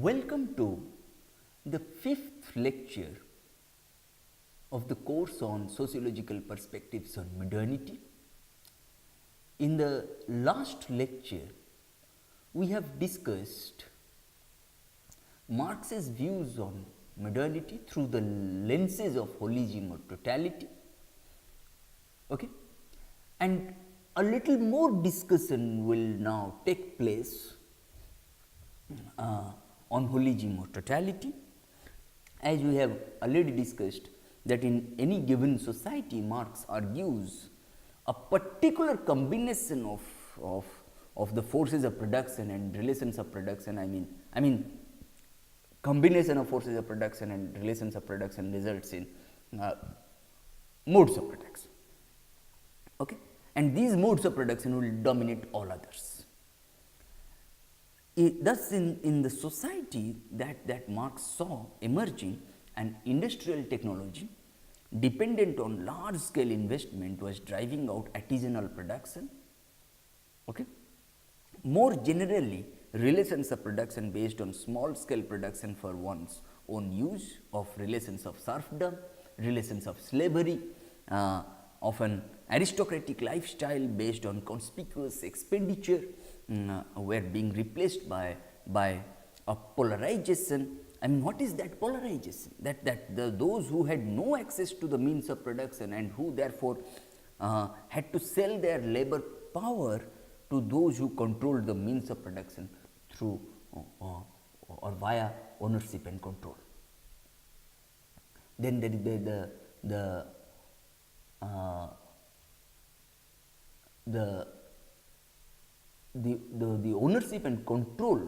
Welcome to the fifth lecture of the course on sociological perspectives on modernity. In the last lecture, we have discussed Marx's views on modernity through the lenses of holism or totality. Okay? And a little more discussion will now take place on holism or totality. As we have already discussed that in any given society, Marx argues a particular combination of the forces of production and relations of production. I mean combination of forces of production and relations of production results in modes of production. Okay? And these modes of production will dominate all others. Thus, in the society that Marx saw emerging, an industrial technology dependent on large scale investment was driving out artisanal production. Okay? More generally, relations of production based on small scale production for one's own use, of relations of serfdom, relations of slavery, of an aristocratic lifestyle based on conspicuous expenditure, were being replaced by a polarization. I mean, what is that polarization? That those who had no access to the means of production and who therefore had to sell their labor power to those who controlled the means of production through or via ownership and control. Then there is the ownership and control,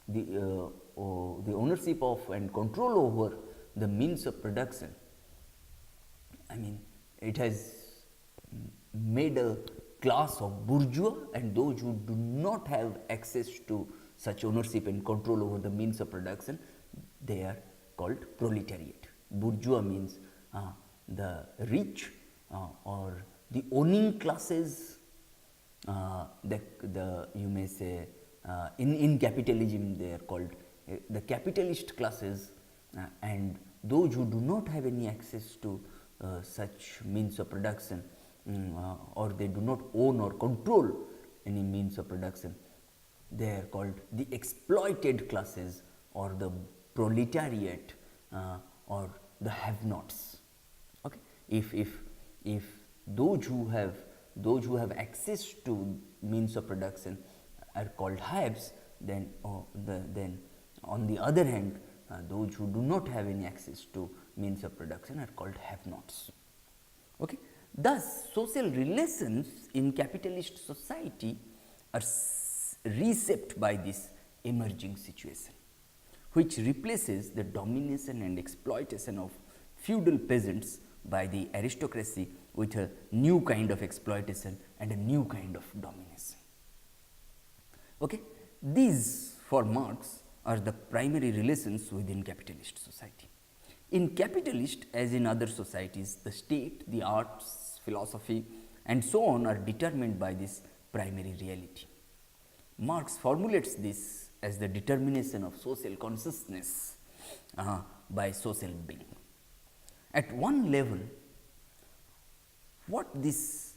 the ownership of and control over the means of production. I mean, it has made a class of bourgeois, and those who do not have access to such ownership and control over the means of production, they are called proletariat. Bourgeois means the rich or the owning classes. You may say in capitalism they are called the capitalist classes, and those who do not have any access to such means of production, or they do not own or control any means of production, they are called the exploited classes or the proletariat or the have-nots. Okay? If those who have access to means of production are called haves, then on the other hand, those who do not have any access to means of production are called have-nots. Okay? Thus, social relations in capitalist society are reshaped by this emerging situation, which replaces the domination and exploitation of feudal peasants by the aristocracy with a new kind of exploitation and a new kind of domination. Okay? These, for Marx, are the primary relations within capitalist society. In capitalist, as in other societies, the state, the arts, philosophy, and so on are determined by this primary reality. Marx formulates this as the determination of social consciousness by social being. At one level, what this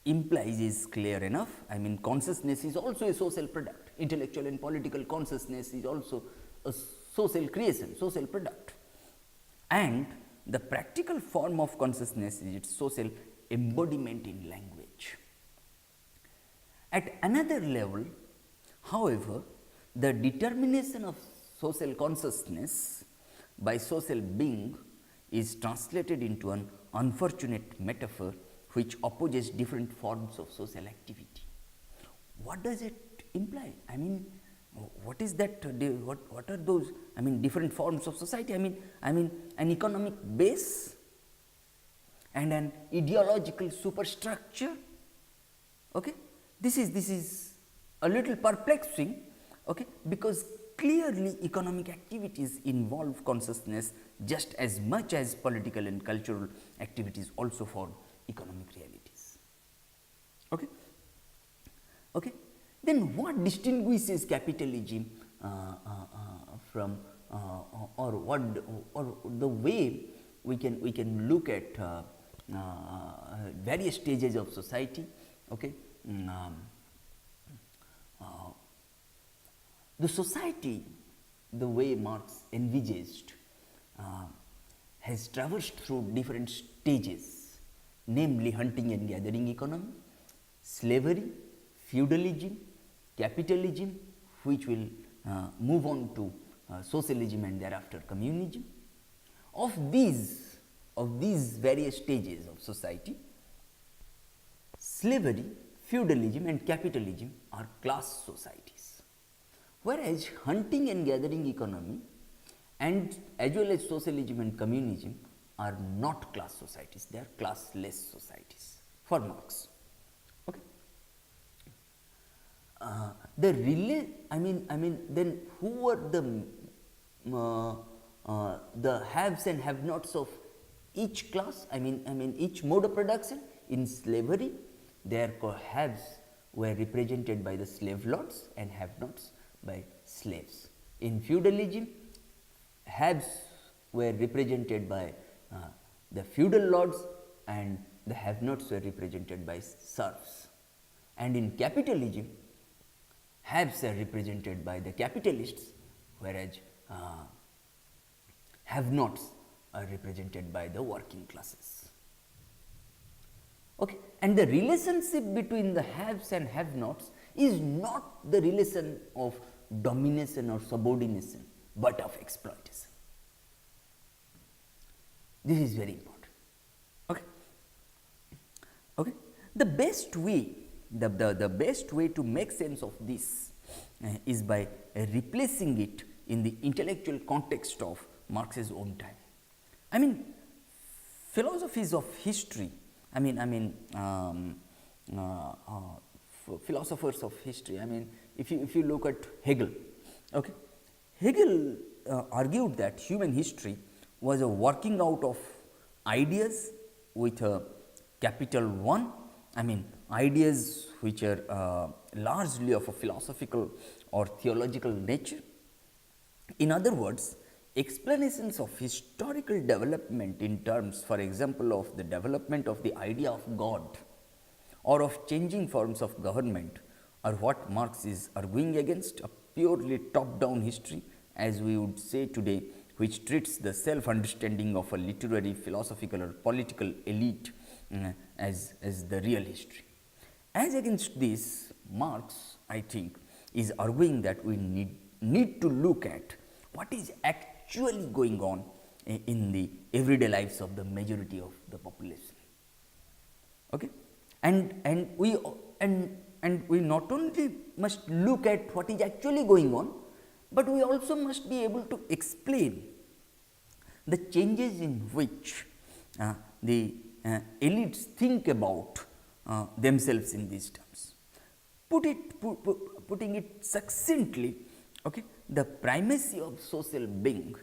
implies is clear enough. I mean, consciousness is also a social product. Intellectual and political consciousness is also a social creation, social product. And the practical form of consciousness is its social embodiment in language. At another level, however, the determination of social consciousness by social being is translated into an unfortunate metaphor which opposes different forms of social activity. What does it imply? I mean, what is that? What are those? I mean, different forms of society. I mean, an economic base and an ideological superstructure. Okay, this is a little perplexing. Okay, because clearly economic activities involve consciousness just as much as political and cultural activities also form economic realities. Okay. Okay. Then what distinguishes capitalism from or what or the way we can look at various stages of society. Okay. The society, the way Marx envisaged, has traversed through different stages, namely hunting and gathering economy, slavery, feudalism, capitalism, which will move on to socialism and thereafter communism. Of these various stages of society, slavery, feudalism and capitalism are class societies, whereas hunting and gathering economy and as well as socialism and communism are not class societies, they are classless societies for Marx. Okay. Then who were the haves and have-nots of each class? Each mode of production. In slavery, their haves were represented by the slave lords and have-nots by slaves. In feudalism, haves were represented by the feudal lords and the have-nots were represented by serfs. And in capitalism, haves are represented by the capitalists, whereas have-nots are represented by the working classes. Okay. And the relationship between the haves and have-nots is not the relation of domination or subordination, but of exploitation. This is very important. Okay. Okay. The best way to make sense of this is by replacing it in the intellectual context of Marx's own time. Philosophies of history, philosophers of history, if you look at Hegel, okay, Hegel argued that human history was a working out of ideas with a capital one, ideas which are largely of a philosophical or theological nature. In other words, explanations of historical development in terms, for example, of the development of the idea of God or of changing forms of government are what Marx is arguing against, a purely top-down history, as we would say today, which treats the self-understanding of a literary, philosophical or political elite as the real history. As against this, Marx, I think, is arguing that we need to look at what is actually going on in the everyday lives of the majority of the population. Okay? And we not only must look at what is actually going on, but we also must be able to explain the changes in which the elites think about themselves in these terms. Putting it succinctly, okay, the primacy of social being,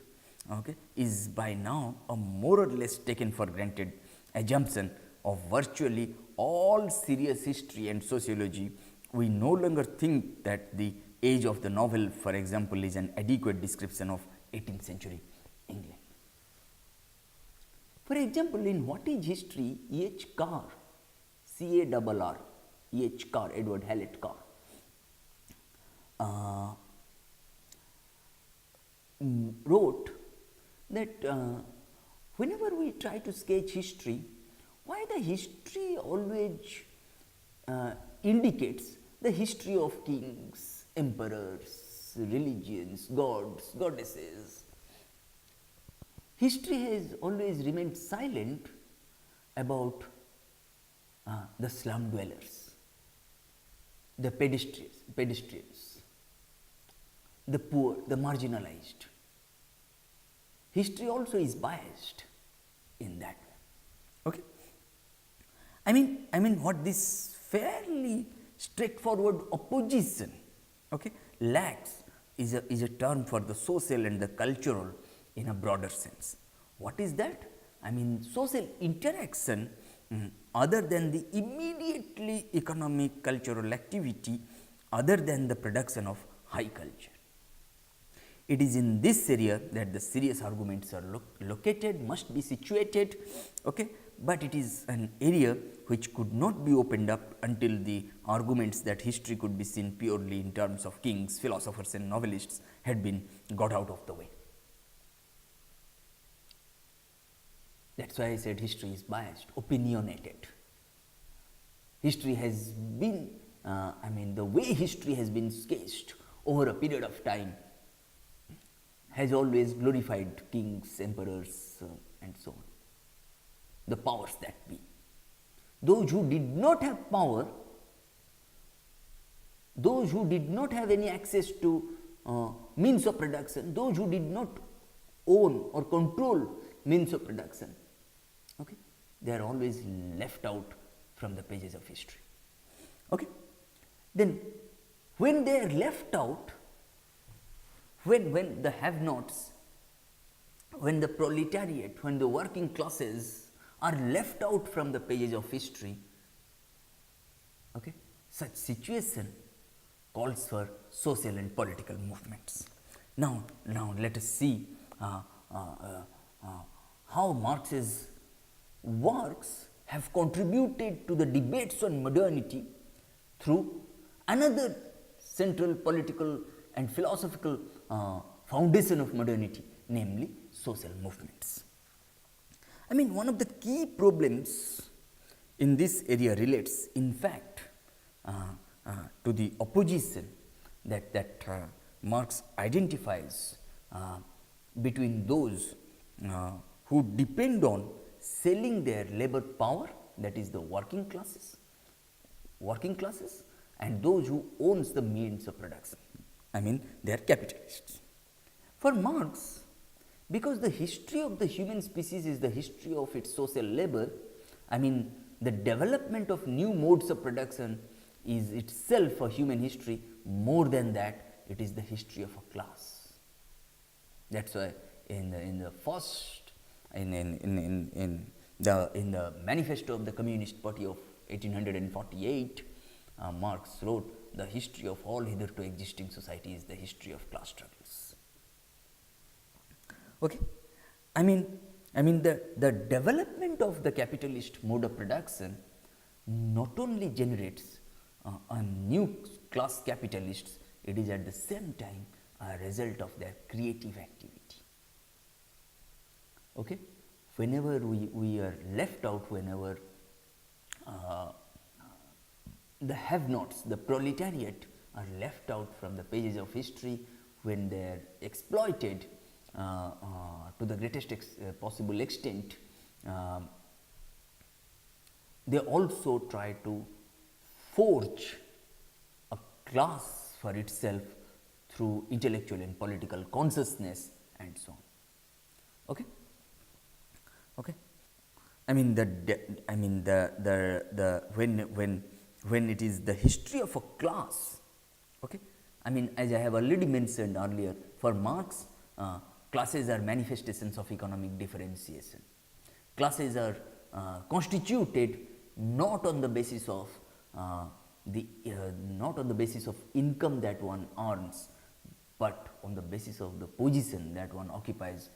okay, is by now a more or less taken for granted assumption of virtually all serious history and sociology. We no longer think that the age of the novel, for example, is an adequate description of 18th century England. For example, in What is History, E.H. Carr, C-A-R-R, E.H. Carr, Edward Hallett Carr, wrote that whenever we try to sketch history, why the history always indicates the history of kings, emperors, religions, gods, goddesses. History has always remained silent about the slum dwellers, the pedestrians, the poor, the marginalized. History also is biased in that way. Okay? I mean what this fairly straightforward opposition, okay, lacks is a term for the social and the cultural in a broader sense. What is that? Social interaction other than the immediately economic cultural activity, other than the production of high culture. It is in this area that the serious arguments are located, must be situated, okay? But it is an area which could not be opened up until the arguments that history could be seen purely in terms of kings, philosophers and novelists had been got out of the way. That is why I said history is biased, opinionated. History has been, the way history has been sketched over a period of time has always glorified kings, emperors, and so on, the powers that be. Those who did not have power, those who did not have any access to means of production, those who did not own or control means of production, okay, they are always left out from the pages of history. Okay. Then when they are left out, when the have-nots, when the proletariat, when the working classes are left out from the pages of history, okay, such situation calls for social and political movements. Now let us see how Marx's works have contributed to the debates on modernity through another central political and philosophical foundation of modernity, namely social movements. One of the key problems in this area relates, in fact, to the opposition that Marx identifies between those who depend on selling their labor power, that is the working classes, and those who owns the means of production. They are capitalists. For Marx, because the history of the human species is the history of its social labor, the development of new modes of production is itself a human history. More than that, it is the history of a class. That is why in the manifesto of the Communist Party of 1848, Marx wrote, the history of all hitherto existing society is the history of class struggles. Okay. The development of the capitalist mode of production not only generates a new class capitalists, it is at the same time a result of their creative activity. Okay. Whenever we are left out, whenever the have-nots, the proletariat are left out from the pages of history, when they are exploited to the greatest possible extent, they also try to forge a class for itself through intellectual and political consciousness and so on. Okay. Okay. When it is the history of a class, okay, as I have already mentioned earlier, for Marx, classes are manifestations of economic differentiation. Classes are constituted not on the basis of income that one earns, but on the basis of the position that one occupies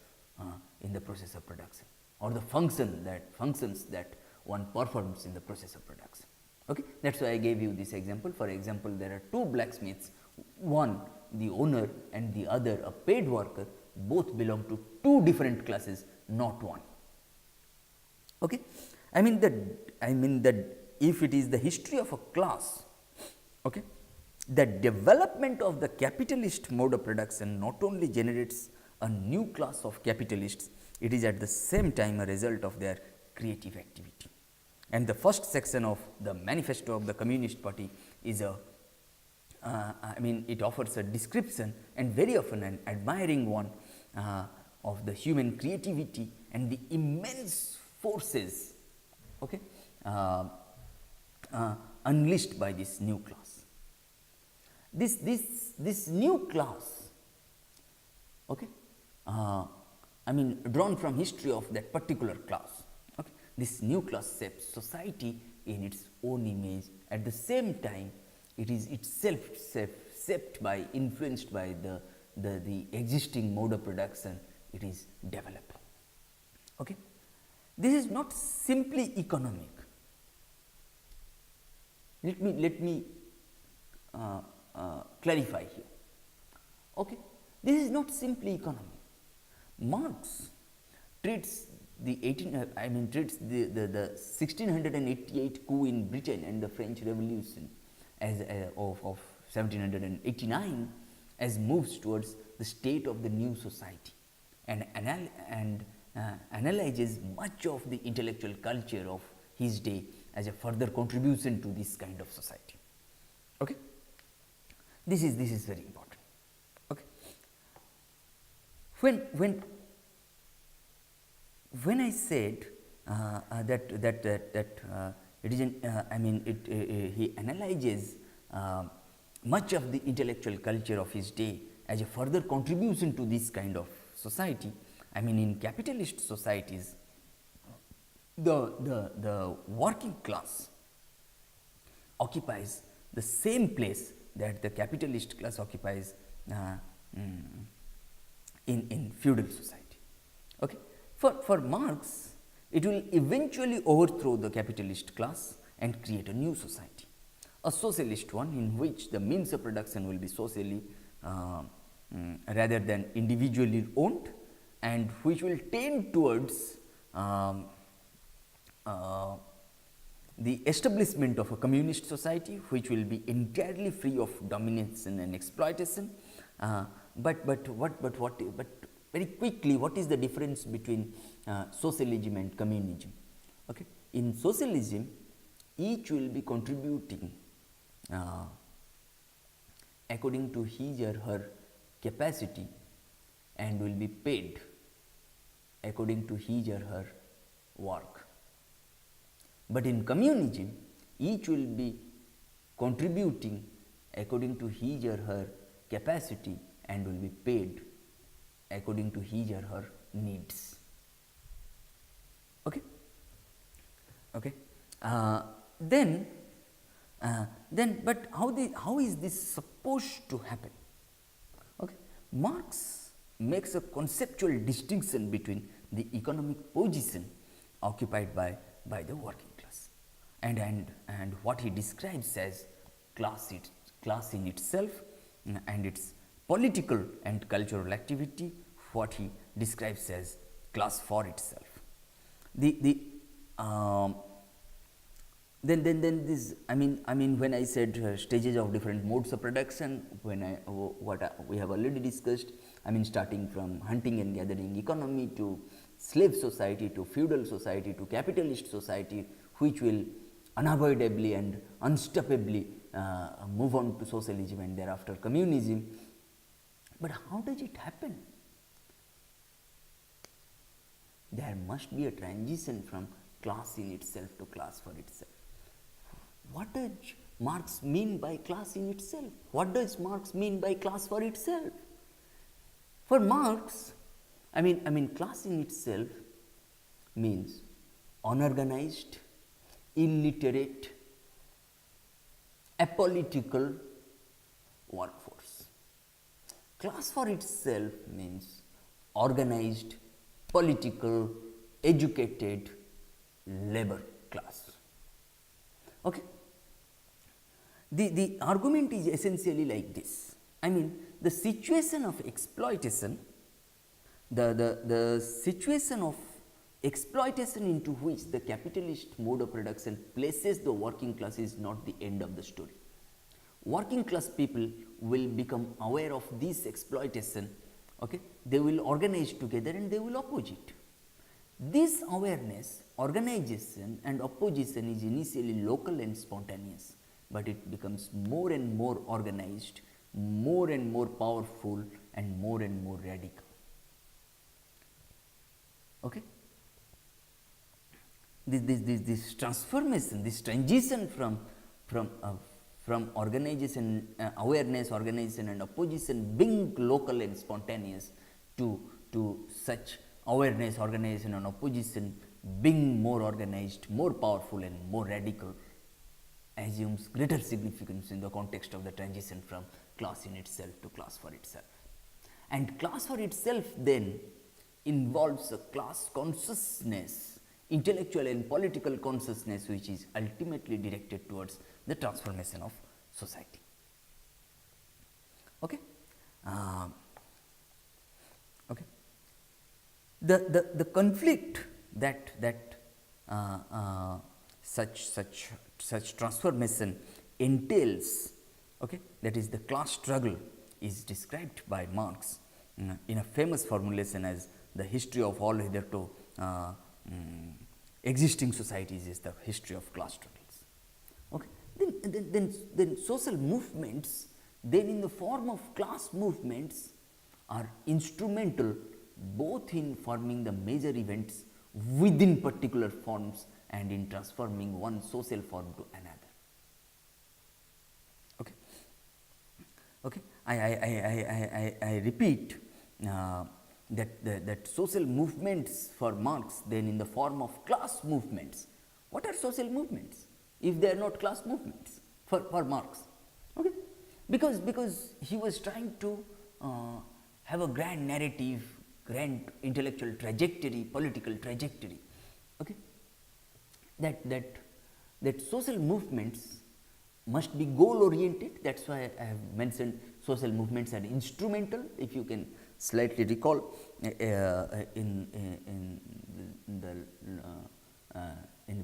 in the process of production, or the functions that one performs in the process of production. Okay. That is why I gave you this example. For example, there are two blacksmiths, one the owner and the other a paid worker, both belong to two different classes, not one. Okay. If it is the history of a class, okay, the development of the capitalist mode of production not only generates a new class of capitalists, it is at the same time a result of their creative activity. And the first section of the manifesto of the Communist Party is it offers a description, and very often an admiring one, of the human creativity and the immense forces, okay, unleashed by this new class. This new class, okay, drawn from history of that particular class. Okay. This new class shapes society in its own image. At the same time, it is itself shaped by, influenced by the the existing mode of production it is developing. Okay. This is not simply economic. Let me clarify here. Okay. This is not simply economic. Marx treats the 1688 coup in Britain and the French Revolution as of 1789 as moves towards the state of the new society, and analyzes much of the intellectual culture of his day as a further contribution to this kind of society. Okay. This is very important. Okay. When I said that it is he analyzes much of the intellectual culture of his day as a further contribution to this kind of society. I mean, in capitalist societies, the working class occupies the same place that the capitalist class occupies in feudal society. Okay. For Marx, it will eventually overthrow the capitalist class and create a new society, a socialist one in which the means of production will be socially rather than individually owned, and which will tend towards the establishment of a communist society which will be entirely free of domination and exploitation. But very quickly, what is the difference between socialism and communism? Okay. In socialism, each will be contributing according to his or her capacity and will be paid according to his or her work. But in communism, each will be contributing according to his or her capacity and will be paid according to his or her needs. Okay. Okay. Then, but how is this supposed to happen? Okay. Marx makes a conceptual distinction between the economic position occupied by the working class and what he describes as class in itself, and its political and cultural activity, what he describes as class for itself. Then this, I mean when I said stages of different modes of production, we have already discussed, I mean starting from hunting and gathering economy to slave society to feudal society to capitalist society, which will unavoidably and unstoppably move on to socialism and thereafter communism. But how does it happen? There must be a transition from class in itself to class for itself. What does Marx mean by class in itself? What does Marx mean by class for itself? For Marx, I mean class in itself means unorganized, illiterate, apolitical workforce. Class for itself means organized, political, educated labor class. Okay. The argument is essentially like this. I mean, the situation of exploitation, the situation of exploitation into which the capitalist mode of production places the working class is not the end of the story. Working class people will become aware of this exploitation. Okay, they will organize together and they will oppose it. This awareness, organization and opposition is initially local and spontaneous, but it becomes more and more organized, more and more powerful and more radical. Okay. This transformation, this transition from organization, awareness, organization and opposition being local and spontaneous to such awareness, organization and opposition being more organized, more powerful and more radical assumes greater significance in the context of the transition from class in itself to class for itself. And class for itself then involves a class consciousness, intellectual and political consciousness, which is ultimately directed towards the transformation of society. Okay? Okay. The conflict that such transformation entails, okay, that is the class struggle, is described by Marx in a famous formulation as the history of all hitherto existing societies is the history of class struggles. Okay. Then social movements, then in the form of class movements, are instrumental both in forming the major events within particular forms and in transforming one social form to another. Okay. Okay. I repeat that social movements for Marx then in the form of class movements. What are social movements if they are not class movements for Marx? Okay. Because he was trying to have a grand narrative, grand intellectual trajectory, political trajectory. Okay. That social movements must be goal oriented. That is why I have mentioned social movements are instrumental. If you can slightly recall in the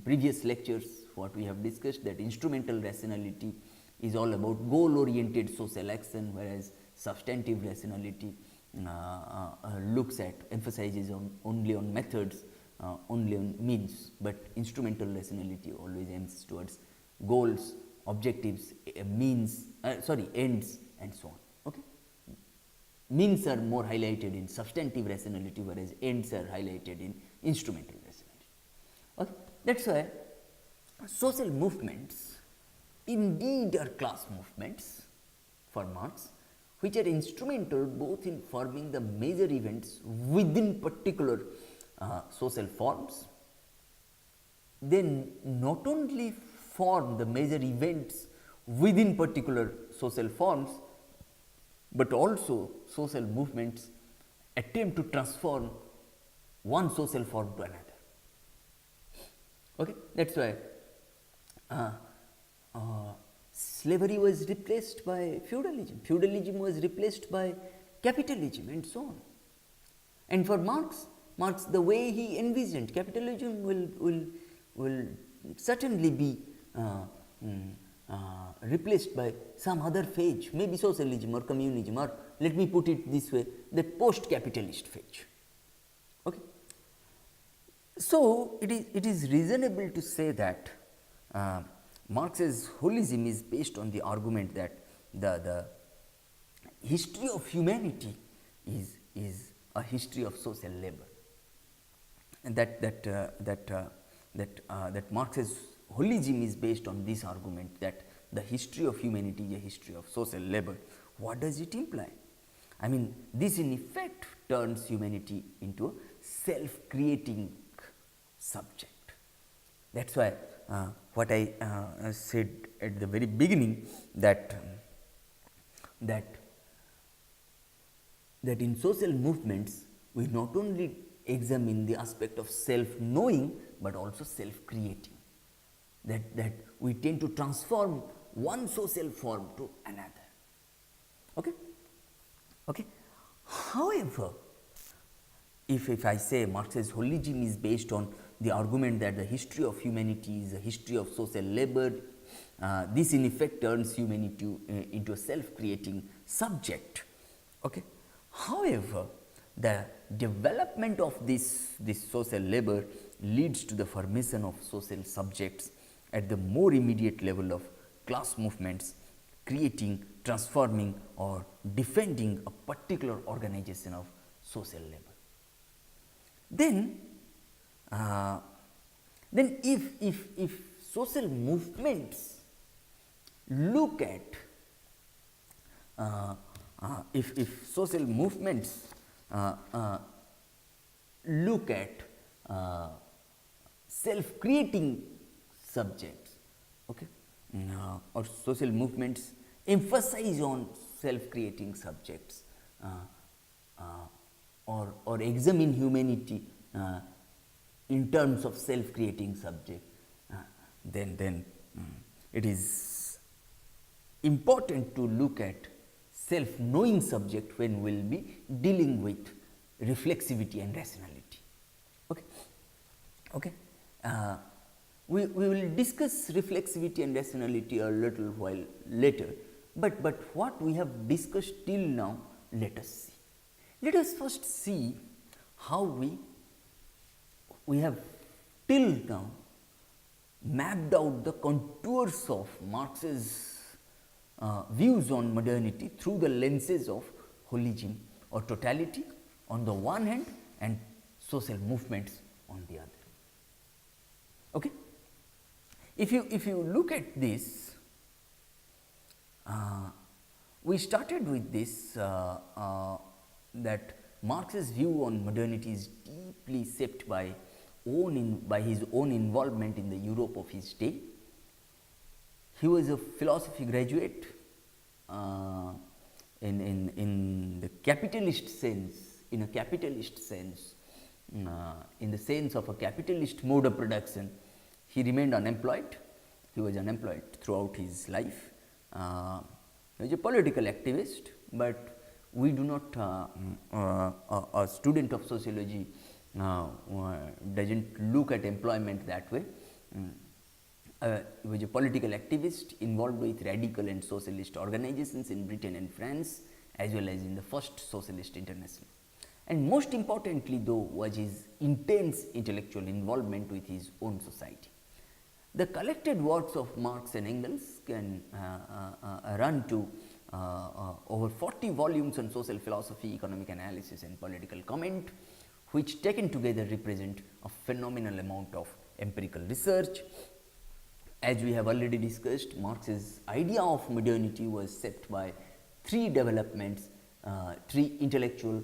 previous lectures what we have discussed, that instrumental rationality is all about goal oriented social action, whereas substantive rationality looks at, emphasizes only on methods, only on means, but instrumental rationality always aims towards goals, objectives, means, ends and so on. Okay. Means are more highlighted in substantive rationality, whereas ends are highlighted in instrumental rationality. Okay. That is why social movements indeed are class movements for Marx, which are instrumental both in forming the major events within particular social forms. They not only form the major events within particular social forms, but also social movements attempt to transform one social form to another. Okay. That is why slavery was replaced by feudalism, feudalism was replaced by capitalism and so on. And for Marx, the way he envisioned capitalism will certainly be replaced by some other phase, maybe socialism or communism, or let me put it this way, the post-capitalist phase. Okay. So, it is reasonable to say that Marx's holism is based on the argument that the history of humanity is a history of social labor, and that Marx's holism is based on this argument that the history of humanity is a history of social labor. What does it imply? I mean, this in effect turns humanity into a self-creating subject. That is why what I said at the very beginning, that in social movements we not only examine the aspect of self-knowing, but also self-creating, that we tend to transform one social form to another. Okay? Okay. However, if I say Marx's holism is based on the argument that the history of humanity is a history of social labor, this in effect turns humanity into a self-creating subject. Okay. However, the development of this social labor leads to the formation of social subjects at the more immediate level of class movements, creating, transforming or defending a particular organization of social labor. Then if social movements look at if social movements look at self-creating subjects, okay, or social movements emphasize on self-creating subjects, or examine humanity in terms of self-creating subject, then it is important to look at self-knowing subject when we will be dealing with reflexivity and rationality. Okay. Okay. We will discuss reflexivity and rationality a little while later, but what we have discussed till now, let us see. Let us first see how we have till now mapped out the contours of Marx's views on modernity through the lenses of holism or totality on the one hand and social movements on the other. Okay. If you look at this, we started with this that Marx's view on modernity is deeply shaped by his own involvement in the Europe of his day. He was a philosophy graduate in the capitalist sense, in a capitalist sense, in the sense of a capitalist mode of production. He remained unemployed. He was unemployed throughout his life. He was a political activist, but we do not, a student of sociology doesn't look at employment that way. He was a political activist involved with radical and socialist organizations in Britain and France, as well as in the first Socialist International. And most importantly though was his intense intellectual involvement with his own society. The collected works of Marx and Engels can run to over 40 volumes on social philosophy, economic analysis and political comment, which taken together represent a phenomenal amount of empirical research. As we have already discussed, Marx's idea of modernity was shaped by three developments, three intellectual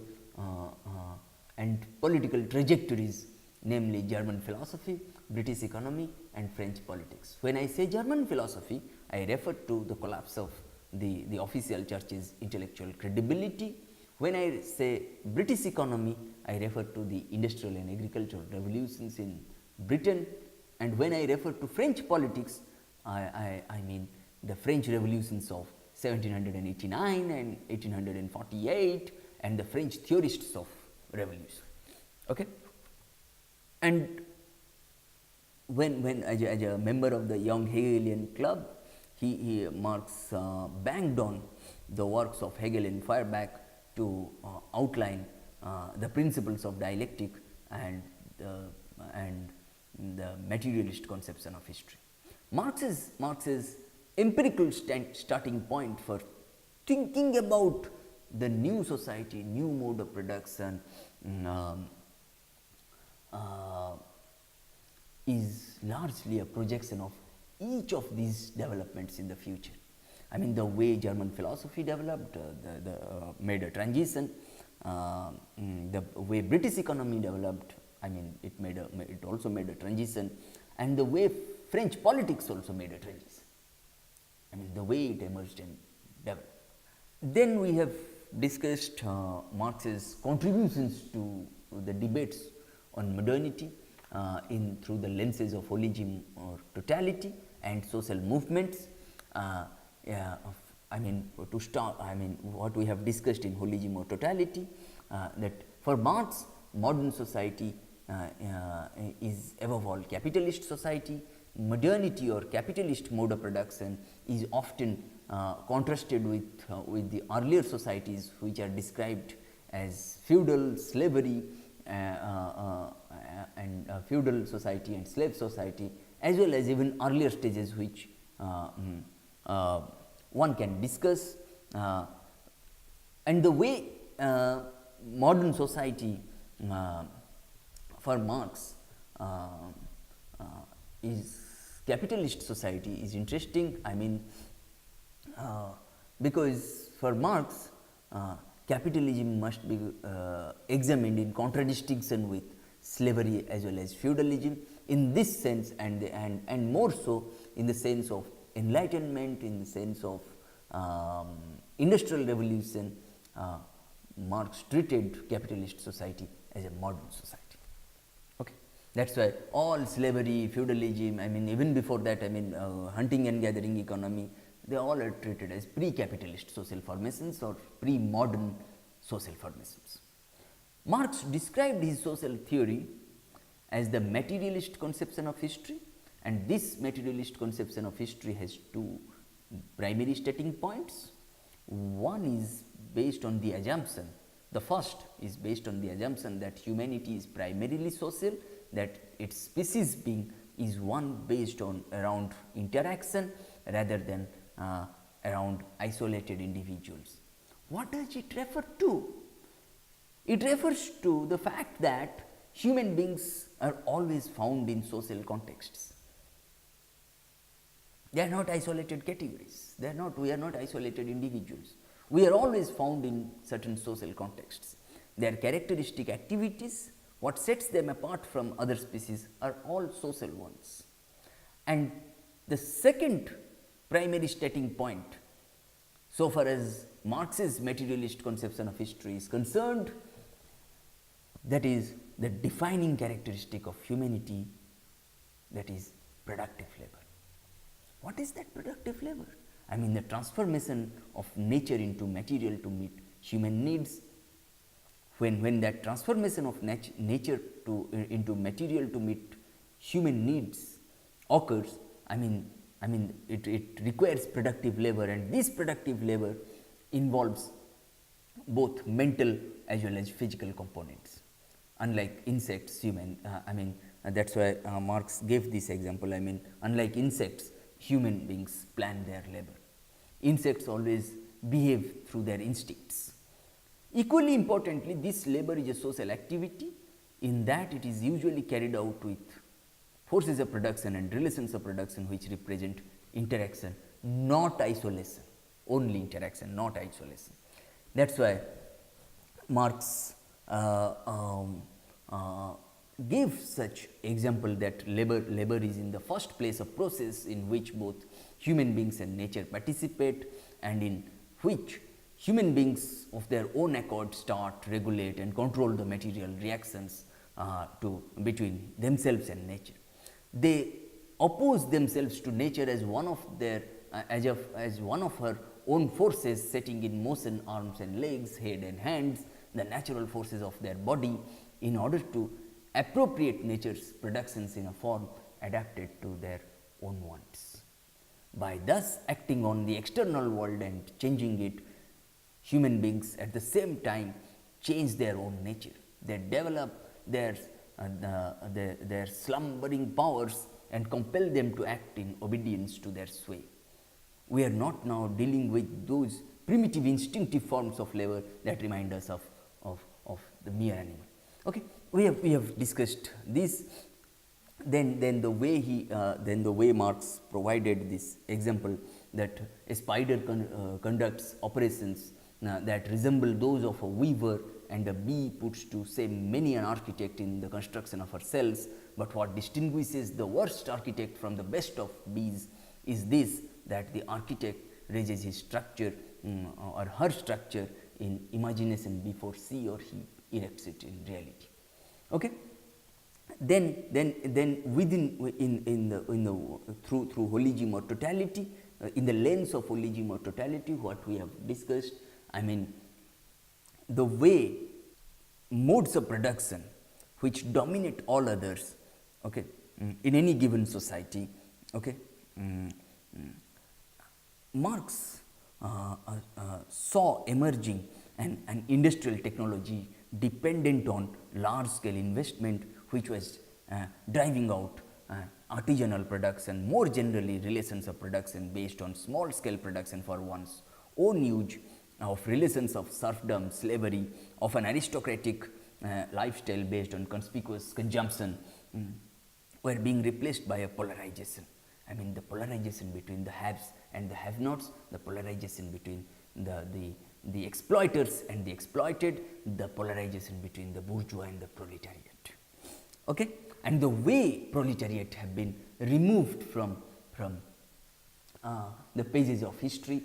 and political trajectories, namely German philosophy, British economy and French politics. When I say German philosophy, I refer to the collapse of the official church's intellectual credibility. When I say British economy, I refer to the industrial and agricultural revolutions in Britain, and when I refer to French politics, I mean the French revolutions of 1789 and 1848 and the French theorists of revolution. Okay? And when as a member of the Young Hegelian Club, Marx banged on the works of Hegel and Feuerbach to outline the principles of dialectic and the materialist conception of history. Marx's empirical starting point for thinking about the new society, new mode of production is largely a projection of each of these developments in the future. I mean, the way German philosophy developed, made a transition, the way British economy developed, I mean, it also made a transition, and the way French politics also made a transition. I mean, the way it emerged and developed. Then we have discussed Marx's contributions to the debates on modernity through the lenses of holism or totality and social movements. I mean, to start, I mean, what we have discussed in holism or totality, that for Marx, modern society is above all capitalist society. Modernity or capitalist mode of production is often contrasted with the earlier societies, which are described as feudal, slavery, and feudal society and slave society, as well as even earlier stages which one can discuss. And the way modern society for Marx is capitalist society is interesting. I mean, because for Marx, capitalism must be examined in contradistinction with slavery as well as feudalism in this sense, and more so in the sense of enlightenment, in the sense of industrial revolution. Marx treated capitalist society as a modern society. Okay. That is why all slavery, feudalism, I mean even before that, I mean hunting and gathering economy, they all are treated as pre-capitalist social formations or pre-modern social formations. Marx described his social theory as the materialist conception of history, and this materialist conception of history has two primary starting points. One is based on the assumption, the first is based on the assumption that humanity is primarily social, that its species being is one based on around interaction rather than around isolated individuals. What does it refer to? It refers to the fact that human beings are always found in social contexts. They are not isolated categories, we are not isolated individuals. We are always found in certain social contexts. Their characteristic activities, what sets them apart from other species, are all social ones. And the second primary starting point, so far as Marx's materialist conception of history is concerned, that is the defining characteristic of humanity, that is productive labor. What is that productive labor? I mean the transformation of nature into material to meet human needs. When that transformation of nature into material to meet human needs occurs, I mean it requires productive labor, and this productive labor involves both mental as well as physical components. Unlike insects, that is why Marx gave this example. I mean, unlike insects, human beings plan their labor. Insects always behave through their instincts. Equally importantly, this labor is a social activity in that it is usually carried out with forces of production and relations of production which represent interaction, not isolation, only interaction, not isolation. That is why Marx give such example that labor is in the first place a process in which both human beings and nature participate, and in which human beings of their own accord start, regulate and control the material reactions between themselves and nature. They oppose themselves to nature as one of their as one of her own forces, setting in motion arms and legs, head and hands, the natural forces of their body, in order to appropriate nature's productions in a form adapted to their own wants. By thus acting on the external world and changing it, human beings at the same time change their own nature. They develop their slumbering powers and compel them to act in obedience to their sway. We are not now dealing with those primitive instinctive forms of labor that remind us of the mere animal. Okay, we have discussed this. Then the way Marx provided this example that a spider conducts operations that resemble those of a weaver, and a bee puts to shame many an architect in the construction of her cells. But what distinguishes the worst architect from the best of bees is this, that the architect raises his structure or her structure in imagination before she or he erects it in reality. Okay. Then through holism or totality, in the lens of holism or totality, what we have discussed, I mean the way modes of production which dominate all others, okay, in any given society, okay, Marx saw emerging an industrial technology dependent on large scale investment, which was driving out artisanal production, more generally relations of production based on small scale production for one's own use, of relations of serfdom, slavery, of an aristocratic lifestyle based on conspicuous consumption, were being replaced by a polarization. I mean the polarization between the haves and the have-nots, the polarization between the exploiters and the exploited, the polarization between the bourgeois and the proletariat. Okay? And the way proletariat have been removed from the pages of history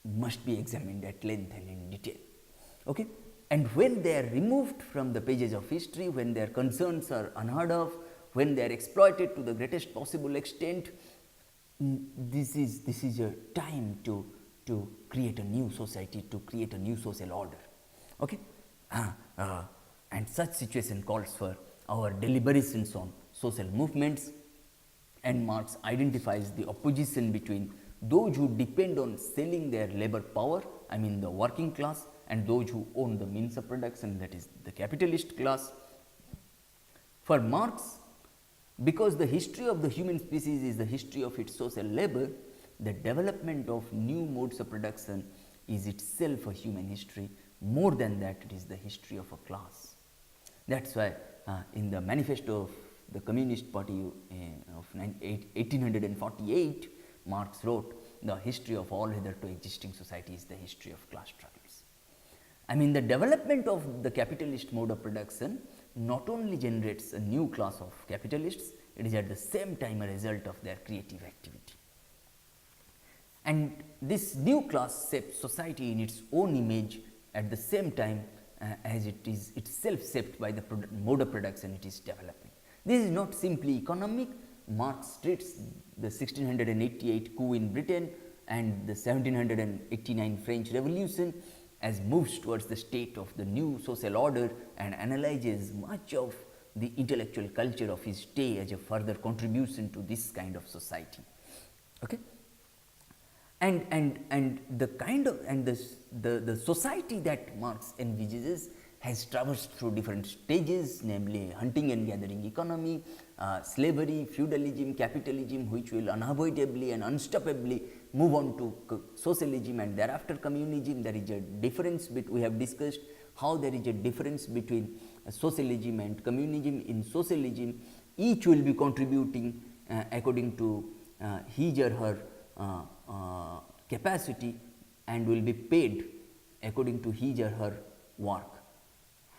must be examined at length and in detail. Okay? And when they are removed from the pages of history, when their concerns are unheard of, when they are exploited to the greatest possible extent, this is a time to create a new society, to create a new social order. Okay? And such situation calls for our deliberations on social movements, and Marx identifies the opposition between those who depend on selling their labor power, I mean the working class, and those who own the means of production, that is the capitalist class. For Marx, because the history of the human species is the history of its social labor, the development of new modes of production is itself a human history. More than that, it is the history of a class. That is why in the manifesto of the Communist Party of 1848, Marx wrote, the history of all hitherto existing society is the history of class struggles. I mean, the development of the capitalist mode of production not only generates a new class of capitalists, it is at the same time a result of their creative activity. And this new class shapes society in its own image at the same time as it is itself shaped by the mode of production it is developing. This is not simply economic. Marx treats the 1688 coup in Britain and the 1789 French Revolution as moves towards the state of the new social order, and analyzes much of the intellectual culture of his day as a further contribution to this kind of society. Okay? And the kind of the society that Marx envisages has traversed through different stages, namely hunting and gathering economy, slavery, feudalism, capitalism, which will unavoidably and unstoppably move on to socialism and thereafter communism. There is a difference we have discussed how there is a difference between socialism and communism. In socialism, each will be contributing according to his or her capacity and will be paid according to his or her work.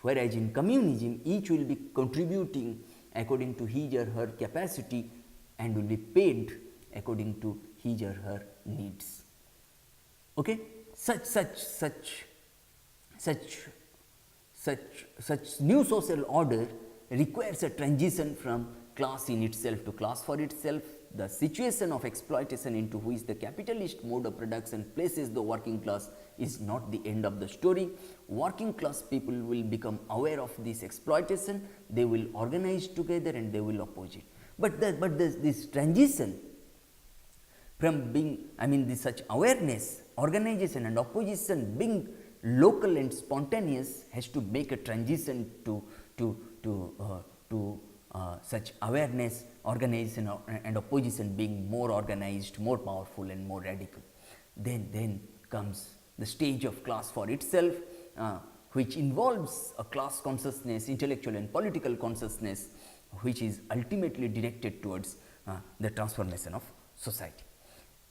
Whereas in communism, each will be contributing according to his or her capacity and will be paid according to his or her needs. Okay? Such new social order requires a transition from class in itself to class for itself. The situation of exploitation into which the capitalist mode of production places the working class is not the end of the story. Working class people will become aware of this exploitation, they will organize together and they will oppose it. But this transition from being, this such awareness, organization and opposition being local and spontaneous has to make a transition to such awareness, organization and opposition being more organized, more powerful and more radical. Then comes the stage of class for itself, which involves a class consciousness, intellectual and political consciousness, which is ultimately directed towards the transformation of society.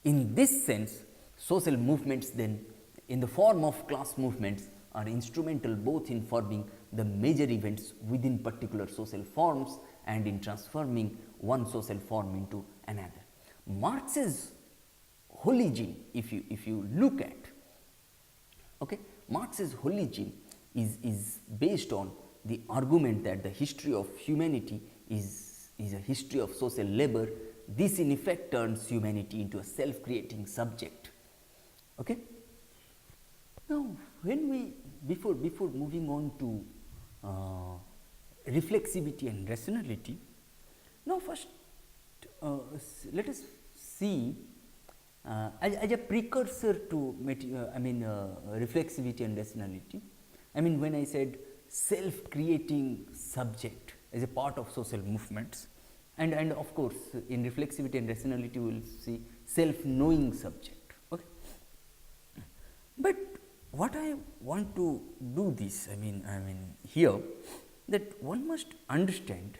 In this sense, social movements then in the form of class movements are instrumental both in forming the major events within particular social forms and in transforming one social form into another. Marx's holism, if you look at, okay, Marx's holism is based on the argument that the history of humanity is a history of social labor. This in effect turns humanity into a self-creating subject. Okay? Now, when we before moving on to reflexivity and rationality, now first let us see as a precursor to reflexivity and rationality. When I said self-creating subject as a part of social movements, and of course in reflexivity and rationality we will see self-knowing subject. Okay, but what I want to do this, here, that one must understand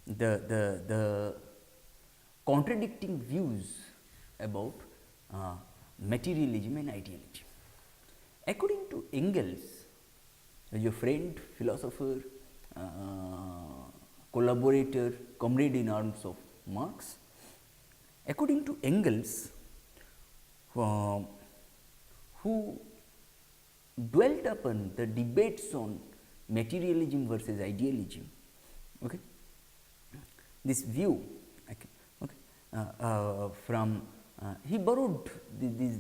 the contradicting views about materialism and idealism. According to Engels, your friend, philosopher, collaborator, comrade in arms of Marx, according to Engels, who dwelt upon the debates on materialism versus idealism. Okay. This view, from he borrowed these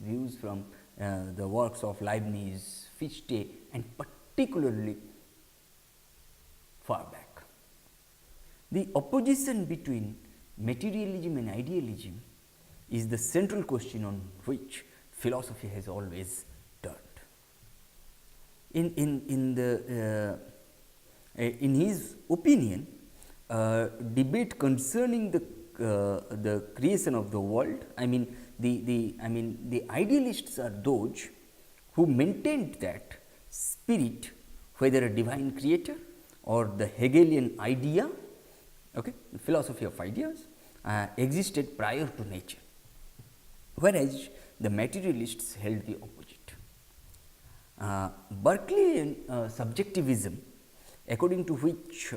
views from the works of Leibniz, Fichte, and particularly far back. The opposition between materialism and idealism is the central question on which philosophy has always turned. In his opinion, debate concerning the creation of the world, the idealists are those who maintained that spirit, whether a divine creator or the Hegelian idea, the philosophy of ideas, existed prior to nature, whereas the materialists held the opposite. Berkeleyan subjectivism, according to which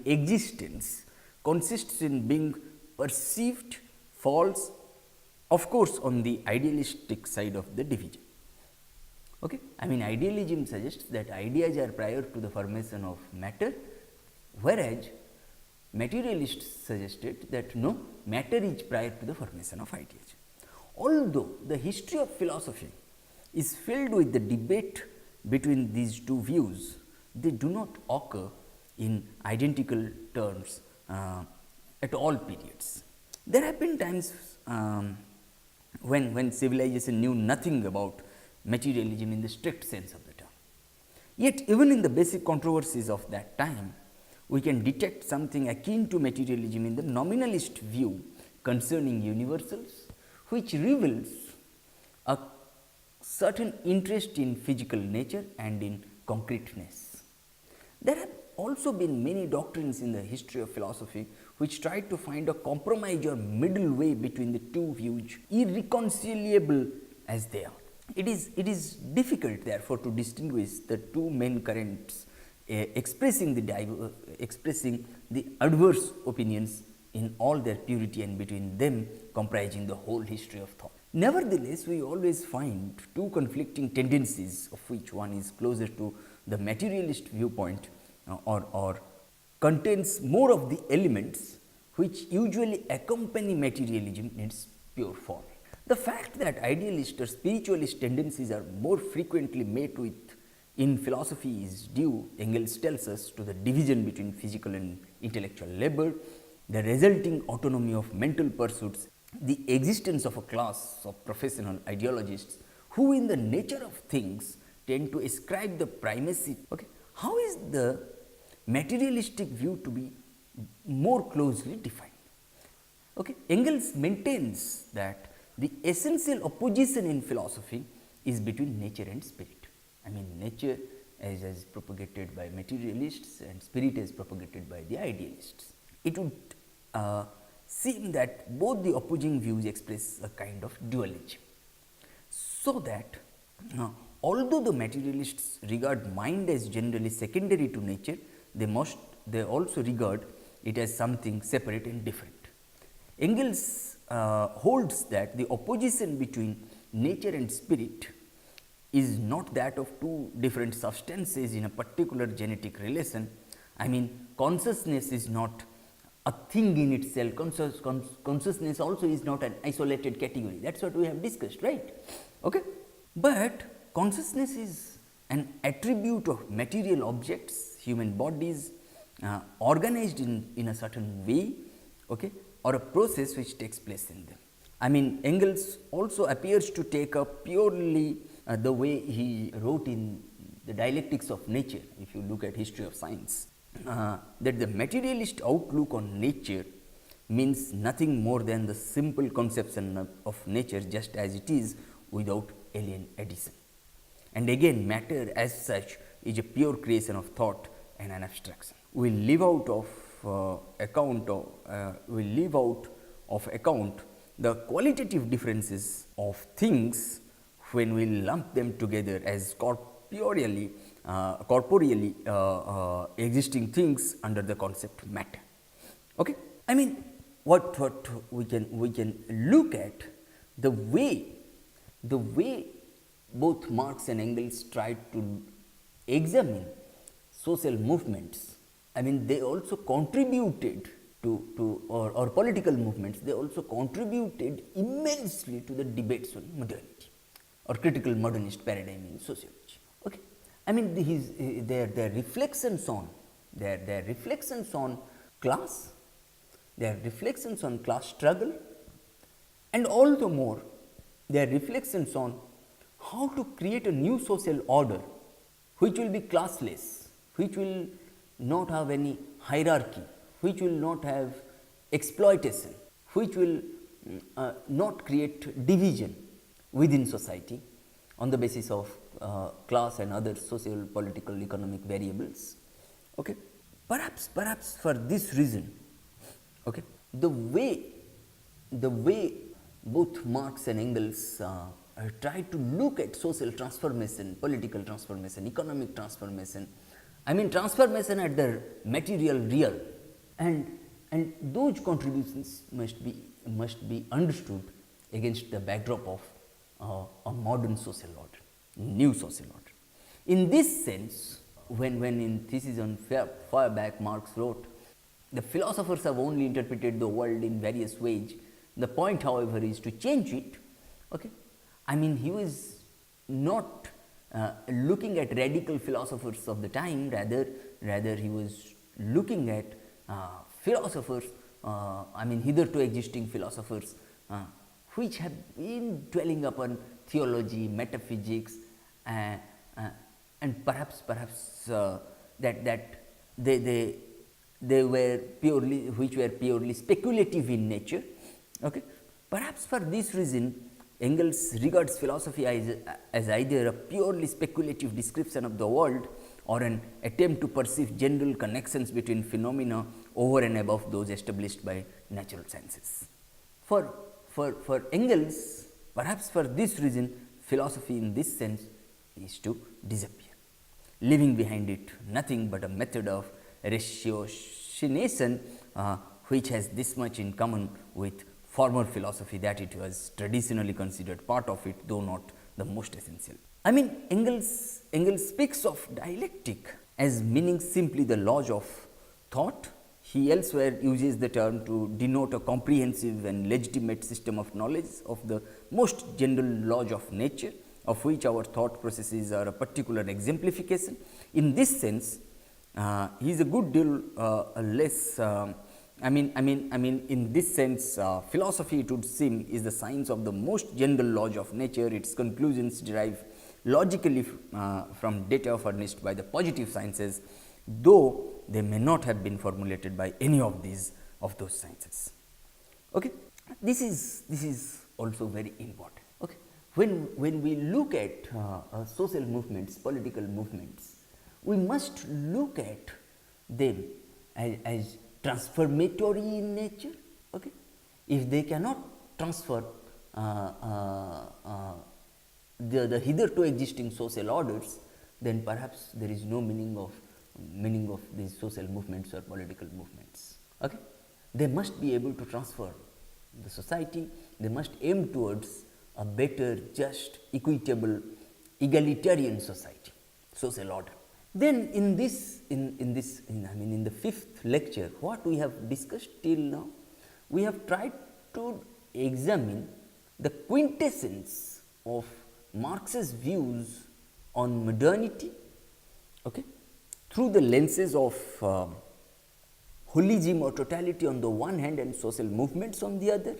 existence consists in being perceived, falls, of course, on the idealistic side of the division. Idealism suggests that ideas are prior to the formation of matter, whereas materialists suggested that no, matter is prior to the formation of ideas. Although the history of philosophy is filled with the debate between these two views, they do not occur in identical terms at all periods. There have been times when civilization knew nothing about materialism in the strict sense of the term. Yet even in the basic controversies of that time, we can detect something akin to materialism in the nominalist view concerning universals, which reveals a certain interest in physical nature and in concreteness. There have also been many doctrines in the history of philosophy which tried to find a compromise or middle way between the two views, irreconcilable as they are. It is difficult, therefore, to distinguish the two main currents expressing the adverse opinions in all their purity, and between them comprising the whole history of thought. Nevertheless, we always find two conflicting tendencies, of which one is closer to the materialist viewpoint or contains more of the elements which usually accompany materialism in its pure form. The fact that idealist or spiritualist tendencies are more frequently met with in philosophy is due, Engels tells us, to the division between physical and intellectual labor, the resulting autonomy of mental pursuits, the existence of a class of professional ideologists who in the nature of things tend to ascribe the primacy. How is the materialistic view to be more closely defined? Engels maintains that the essential opposition in philosophy is between nature and spirit. Nature as propagated by materialists and spirit as propagated by the idealists. It would seem that both the opposing views express a kind of dualism. So that although the materialists regard mind as generally secondary to nature, they also regard it as something separate and different. Engels holds that the opposition between nature and spirit is not that of two different substances in a particular genetic relation. Consciousness is not a thing in itself. Consciousness also is not an isolated category. That is what we have discussed, right? But consciousness is an attribute of material objects, human bodies, organized in a certain way, or a process which takes place in them. Engels also appears to take up purely the way he wrote in the Dialectics of Nature, if you look at history of science, that the materialist outlook on nature means nothing more than the simple conception of nature just as it is without alien addition. And again, matter as such is a pure creation of thought and an abstraction. We leave out of account the qualitative differences of things when we lump them together as corporeally existing things under the concept matter. What we can look at the way the way both Marx and Engels tried to examine social movements, I mean they also contributed or political movements, they also contributed immensely to the debates on modernity or critical modernist paradigm in sociology. Okay. I mean their reflections on their reflections on class, their reflections on class struggle, and all the more their reflections on how to create a new social order which will be classless, which will not have any hierarchy, which will not have exploitation, which will not create division within society on the basis of class and other social, political, economic variables. Okay. Perhaps for this reason, okay, the way both Marx and Engels tried to look at social transformation, political transformation, economic transformation, I mean transformation at the material real, and those contributions must be understood against the backdrop of a modern social order, new social order. In this sense, when in Thesis on Feuerbach, Marx wrote, the philosophers have only interpreted the world in various ways. The point, however, is to change it. Okay, I mean he was not looking at radical philosophers of the time. Rather he was looking at philosophers. I mean hitherto existing philosophers, which have been dwelling upon theology, metaphysics, and perhaps that they were purely speculative in nature. Okay. Perhaps for this reason Engels regards philosophy as either a purely speculative description of the world or an attempt to perceive general connections between phenomena over and above those established by natural sciences. For Engels, perhaps for this reason, philosophy in this sense is to disappear, leaving behind it nothing but a method of ratiocination which has this much in common with former philosophy, that it was traditionally considered part of it, though not the most essential. I mean Engels speaks of dialectic as meaning simply the laws of thought. He elsewhere uses the term to denote a comprehensive and legitimate system of knowledge of the most general laws of nature, of which our thought processes are a particular exemplification. In this sense, he is a good deal less. In this sense, philosophy, it would seem, is the science of the most general laws of nature. Its conclusions derive logically from data furnished by the positive sciences, though they may not have been formulated by any of those sciences. Okay, this is also very important. Okay, when we look at social movements, political movements, we must look at them as transformatory in nature. Okay, if they cannot transfer the hitherto existing social orders, then perhaps there is no meaning of these social movements or political movements. Okay, they must be able to transfer the society. They must aim towards a better, just, equitable, egalitarian society, social order. Then in the fifth lecture, what we have discussed till now, we have tried to examine the quintessence of Marx's views on modernity, okay, through the lenses of holism or totality on the one hand and social movements on the other.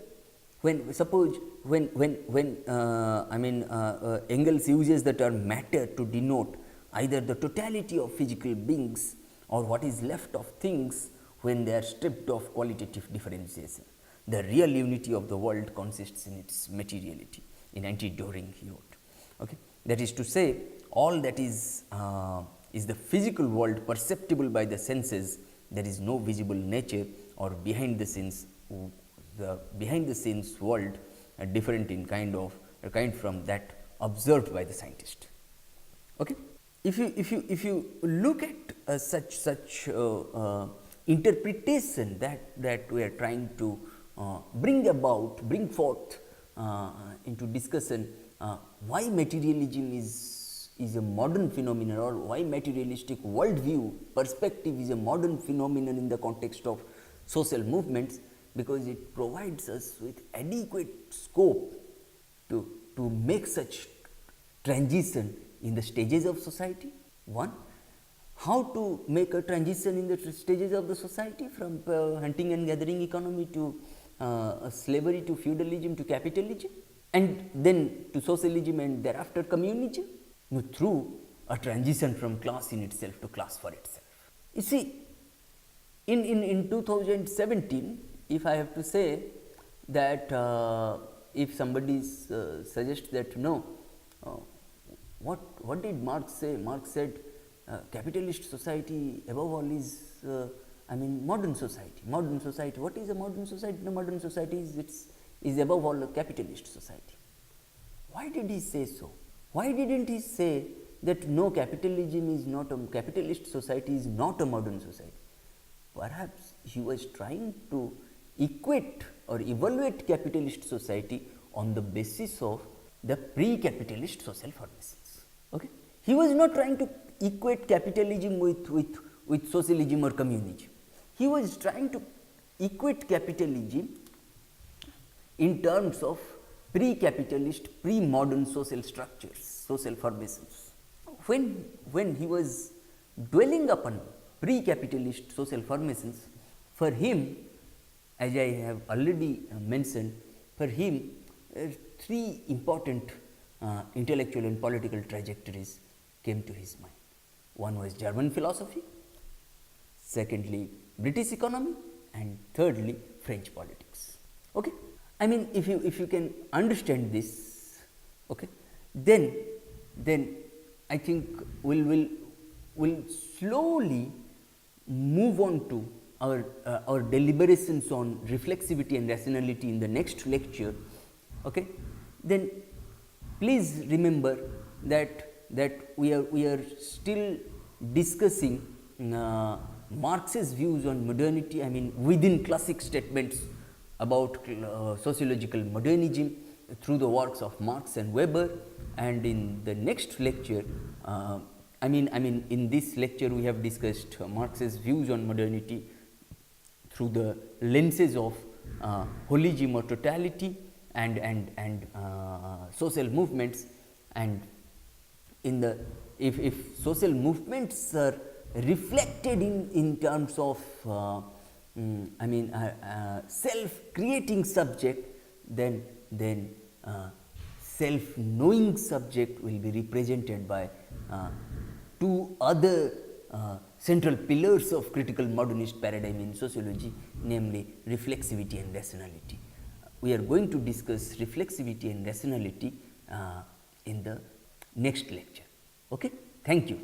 Engels uses the term matter to denote either the totality of physical beings or what is left of things when they are stripped of qualitative differentiation. The real unity of the world consists in its materiality. In Anti-Doring, he wrote. Okay, that is to say, all that is the physical world perceptible by the senses. There is no visible nature or behind the scenes world different in kind from that observed by the scientist. Okay, if you look at such interpretation that we are trying to bring forth into discussion why materialism is a modern phenomenon, or why materialistic worldview perspective is a modern phenomenon in the context of social movements, because it provides us with adequate scope to make such transition in the stages of society. One, how to make a transition in the stages of the society from hunting and gathering economy to slavery to feudalism to capitalism, and then to socialism and thereafter communism, through a transition from class in itself to class for itself. You see, in 2017, if I have to say that if somebody suggests that no, what did Marx say? Marx said capitalist society above all is modern society. Modern society. What is a modern society? The modern society is above all a capitalist society. Why did he say so? Why didn't he say that no, capitalism is not a capitalist society is not a modern society? Perhaps he was trying to equate or evaluate capitalist society on the basis of the pre-capitalist social formations. Okay? He was not trying to equate capitalism with socialism or communism. He was trying to equate capitalism in terms of pre-capitalist, pre-modern social structures, social formations. When he was dwelling upon pre-capitalist social formations, for him, as I have already mentioned, for him three important intellectual and political trajectories came to his mind. One was German philosophy, secondly British economy, and thirdly French politics. Okay? I mean, if you can understand this, okay, then I think we'll slowly move on to our deliberations on reflexivity and rationality in the next lecture. Okay? Then please remember that we are still discussing Marx's views on modernity, within classic statements about sociological modernism through the works of Marx and Weber. And in the next lecture, in this lecture we have discussed Marx's views on modernity through the lenses of holism or totality and social movements. And in the if social movements are reflected in terms of self-creating subject, then self-knowing subject will be represented by two other central pillars of critical modernist paradigm in sociology, namely reflexivity and rationality. We are going to discuss reflexivity and rationality in the next lecture. Okay? Thank you.